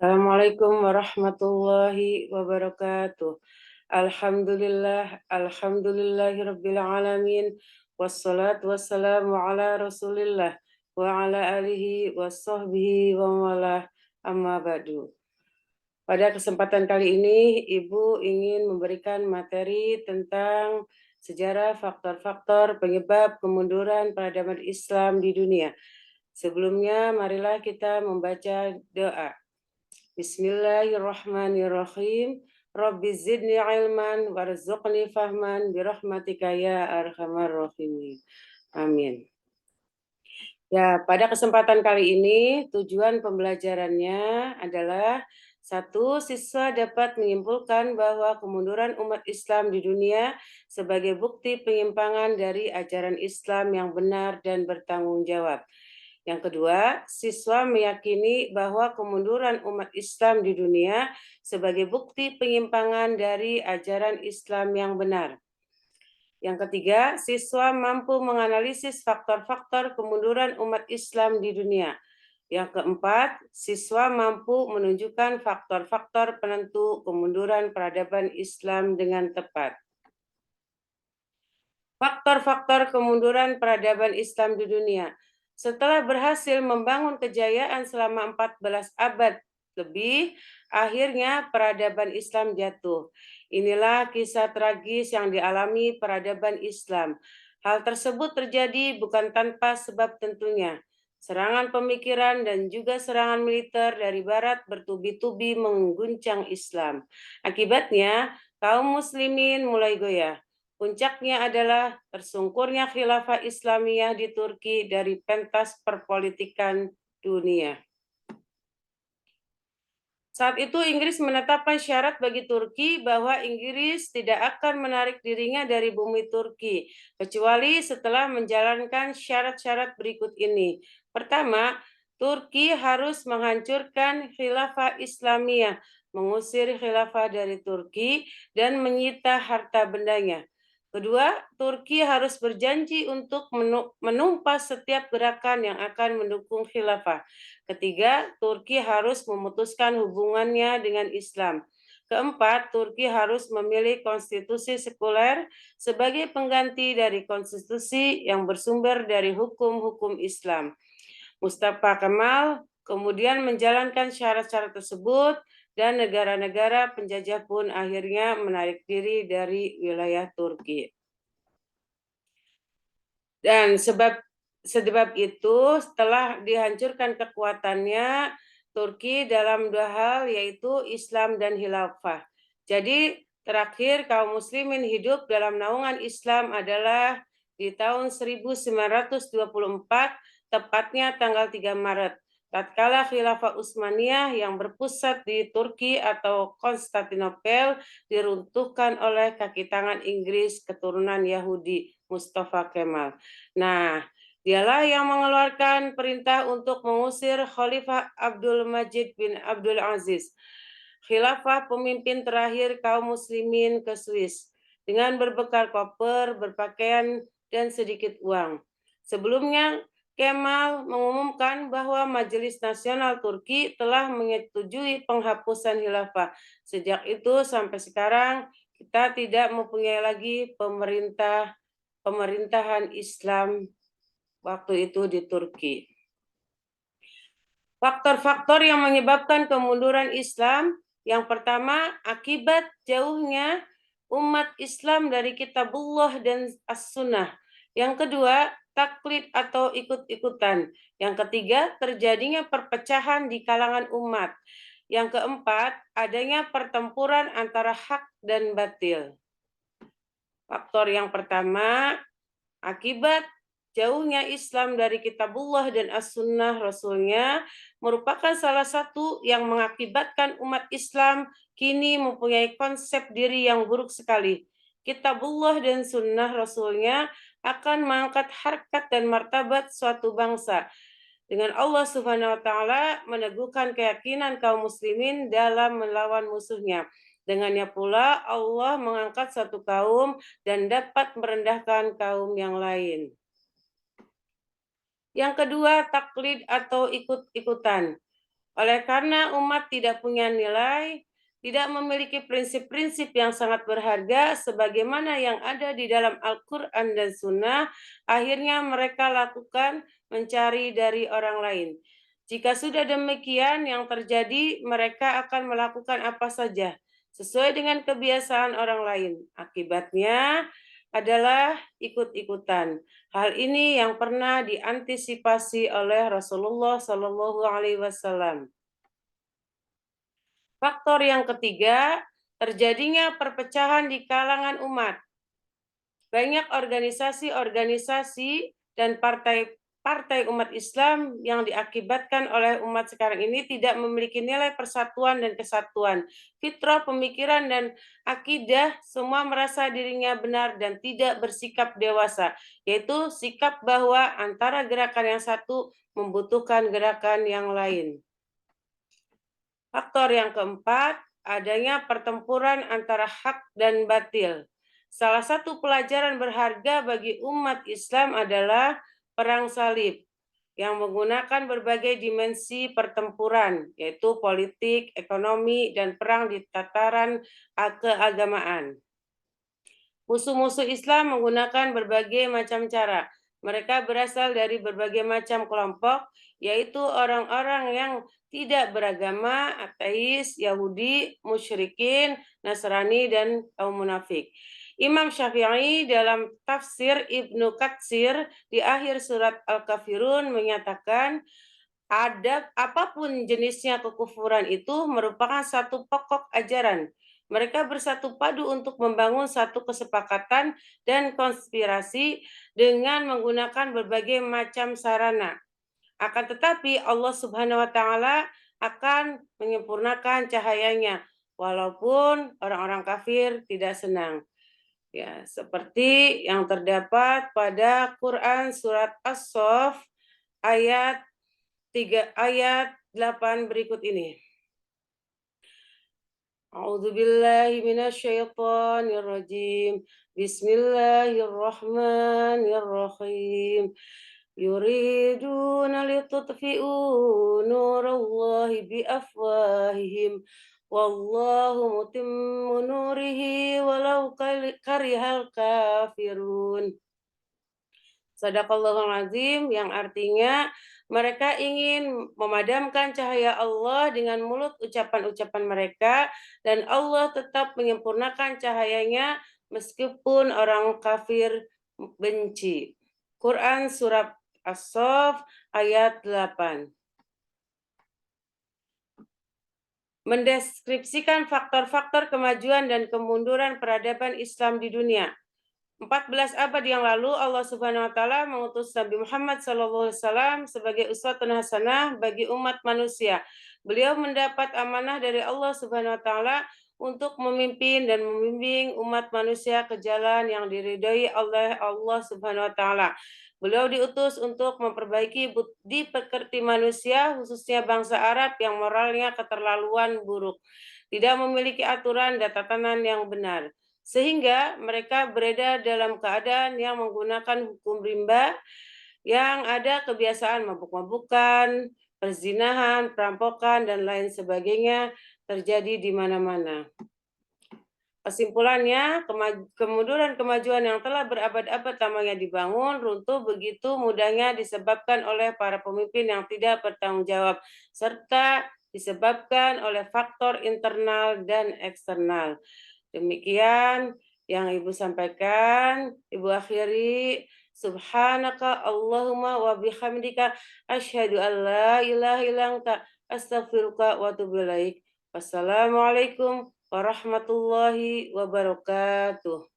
Assalamualaikum warahmatullahi wabarakatuh. Alhamdulillahirabbil alamin. Wassalatu wassalamu ala Rasulillah wa ala alihi washabbihi wa wala amma ba'du. Pada kesempatan kali ini, Ibu ingin memberikan materi tentang sejarah faktor-faktor penyebab kemunduran peradaban Islam di dunia. Sebelumnya, marilah kita membaca doa. Bismillahirrahmanirrahim. Rabbi zidni ilman warzuqni fahman birahmatika ya arhamar rahimin. Amin. Ya, pada kesempatan kali ini tujuan pembelajarannya adalah satu, siswa dapat menyimpulkan bahwa kemunduran umat Islam di dunia sebagai bukti penyimpangan dari ajaran Islam yang benar dan bertanggung jawab. Yang kedua, siswa meyakini bahwa kemunduran umat Islam di dunia sebagai bukti penyimpangan dari ajaran Islam yang benar. Yang ketiga, siswa mampu menganalisis faktor-faktor kemunduran umat Islam di dunia. Yang keempat, siswa mampu menunjukkan faktor-faktor penentu kemunduran peradaban Islam dengan tepat. Faktor-faktor kemunduran peradaban Islam di dunia. Setelah berhasil membangun kejayaan selama 14 abad lebih, akhirnya peradaban Islam jatuh. Inilah kisah tragis yang dialami peradaban Islam. Hal tersebut terjadi bukan tanpa sebab tentunya. Serangan pemikiran dan juga serangan militer dari Barat bertubi-tubi mengguncang Islam. Akibatnya, kaum muslimin mulai goyah. Puncaknya adalah tersungkurnya khilafah Islamiyah di Turki dari pentas perpolitikan dunia. Saat itu Inggris menetapkan syarat bagi Turki bahwa Inggris tidak akan menarik dirinya dari bumi Turki, kecuali setelah menjalankan syarat-syarat berikut ini. Pertama, Turki harus menghancurkan khilafah Islamiyah, mengusir khilafah dari Turki, dan menyita harta bendanya. Kedua, Turki harus berjanji untuk menumpas setiap gerakan yang akan mendukung khilafah. Ketiga, Turki harus memutuskan hubungannya dengan Islam. Keempat, Turki harus memilih konstitusi sekuler sebagai pengganti dari konstitusi yang bersumber dari hukum-hukum Islam. Mustafa Kemal kemudian menjalankan syarat-syarat tersebut dan negara-negara penjajah pun akhirnya menarik diri dari wilayah Turki. Dan sebab itu setelah dihancurkan kekuatannya, Turki dalam dua hal yaitu Islam dan Khilafah. Jadi terakhir kaum muslimin hidup dalam naungan Islam adalah di tahun 1924, tepatnya tanggal 3 Maret. Tatkala Khilafah Utsmaniyah yang berpusat di Turki atau Konstantinopel diruntuhkan oleh kaki tangan Inggris keturunan Yahudi, Mustafa Kemal. Nah, dialah yang mengeluarkan perintah untuk mengusir Khalifah Abdul Majid bin Abdul Aziz, khilafah pemimpin terakhir kaum muslimin ke Swiss, dengan berbekal koper, berpakaian, dan sedikit uang. Sebelumnya, Kemal mengumumkan bahwa Majelis Nasional Turki telah menyetujui penghapusan khilafah. Sejak itu sampai sekarang, kita tidak mempunyai lagi pemerintahan Islam waktu itu di Turki. Faktor-faktor yang menyebabkan kemunduran Islam, yang pertama, akibat jauhnya umat Islam dari Kitabullah dan As-Sunnah. Yang kedua, taklid atau ikut-ikutan. Yang ketiga, terjadinya perpecahan di kalangan umat. Yang keempat, adanya pertempuran antara hak dan batil. Faktor yang pertama, akibat jauhnya Islam dari Kitabullah dan As-Sunnah Rasulnya merupakan salah satu yang mengakibatkan umat Islam kini mempunyai konsep diri yang buruk sekali. Kitabullah dan Sunnah Rasulnya akan mengangkat harkat dan martabat suatu bangsa. Dengan Allah Subhanahu wa Ta'ala meneguhkan keyakinan kaum muslimin dalam melawan musuhnya. Dengannya pula Allah mengangkat satu kaum dan dapat merendahkan kaum yang lain. Yang kedua, taklid atau ikut-ikutan. Oleh karena umat tidak punya nilai, tidak memiliki prinsip-prinsip yang sangat berharga sebagaimana yang ada di dalam Al-Quran dan Sunnah, akhirnya mereka lakukan mencari dari orang lain. Jika sudah demikian yang terjadi, mereka akan melakukan apa saja sesuai dengan kebiasaan orang lain. Akibatnya adalah ikut-ikutan. Hal ini yang pernah diantisipasi oleh Rasulullah Shallallahu Alaihi Wasallam. Faktor yang ketiga, terjadinya perpecahan di kalangan umat. Banyak organisasi-organisasi dan partai umat Islam yang diakibatkan oleh umat sekarang ini tidak memiliki nilai persatuan dan kesatuan. Fitrah, pemikiran, dan akidah semua merasa dirinya benar dan tidak bersikap dewasa, yaitu sikap bahwa antara gerakan yang satu membutuhkan gerakan yang lain. Faktor yang keempat, adanya pertempuran antara hak dan batil. Salah satu pelajaran berharga bagi umat Islam adalah perang salib yang menggunakan berbagai dimensi pertempuran, yaitu politik, ekonomi, dan perang di tataran keagamaan. Musuh-musuh Islam menggunakan berbagai macam cara. Mereka berasal dari berbagai macam kelompok, yaitu orang-orang yang tidak beragama, ateis, Yahudi, musyrikin, Nasrani, dan kaum munafik. Imam Syafi'i dalam tafsir Ibnu Katsir di akhir surat Al-Kafirun menyatakan, apapun jenisnya kekufuran itu merupakan satu pokok ajaran. Mereka bersatu padu untuk membangun satu kesepakatan dan konspirasi dengan menggunakan berbagai macam sarana. Akan tetapi Allah Subhanahu wa taala akan menyempurnakan cahayanya walaupun orang-orang kafir tidak senang. Ya, seperti yang terdapat pada Quran surat As-Saff ayat 8 berikut ini. A'udzu billahi minasyaitonir rajim. Bismillahirrahmanirrahim. Yuriduna litutfi'u nurallahi biafwahihim wallahu mutimmu nurihi walau karihal kafirun. Shadaqallahul azim, yang artinya mereka ingin memadamkan cahaya Allah dengan mulut ucapan-ucapan mereka dan Allah tetap menyempurnakan cahayanya meskipun orang kafir benci. Quran surat As-Saff ayat 8. Mendeskripsikan faktor-faktor kemajuan dan kemunduran peradaban Islam di dunia. 14 abad yang lalu Allah Subhanahu wa taala mengutus Nabi Muhammad SAW sebagai uswatun hasanah bagi umat manusia. Beliau mendapat amanah dari Allah Subhanahu wa taala untuk memimpin dan membimbing umat manusia ke jalan yang diridhoi oleh Allah Subhanahu wa taala. Beliau diutus untuk memperbaiki budi pekerti manusia, khususnya bangsa Arab yang moralnya keterlaluan buruk, tidak memiliki aturan dan tatanan yang benar, sehingga mereka beredar dalam keadaan yang menggunakan hukum rimba, yang ada kebiasaan mabuk-mabukan, perzinahan, perampokan, dan lain sebagainya terjadi di mana-mana. Kesimpulannya, kemunduran kemajuan yang telah berabad-abad lamanya dibangun runtuh begitu mudahnya disebabkan oleh para pemimpin yang tidak bertanggung jawab, serta disebabkan oleh faktor internal dan eksternal. Demikian yang Ibu sampaikan. Ibu akhiri, subhanaka Allahumma wa bihamdika asyhadu an la ilaha illa anta astaghfiruka wa atubu ilaik. Wassalamualaikum warahmatullahi wabarakatuh.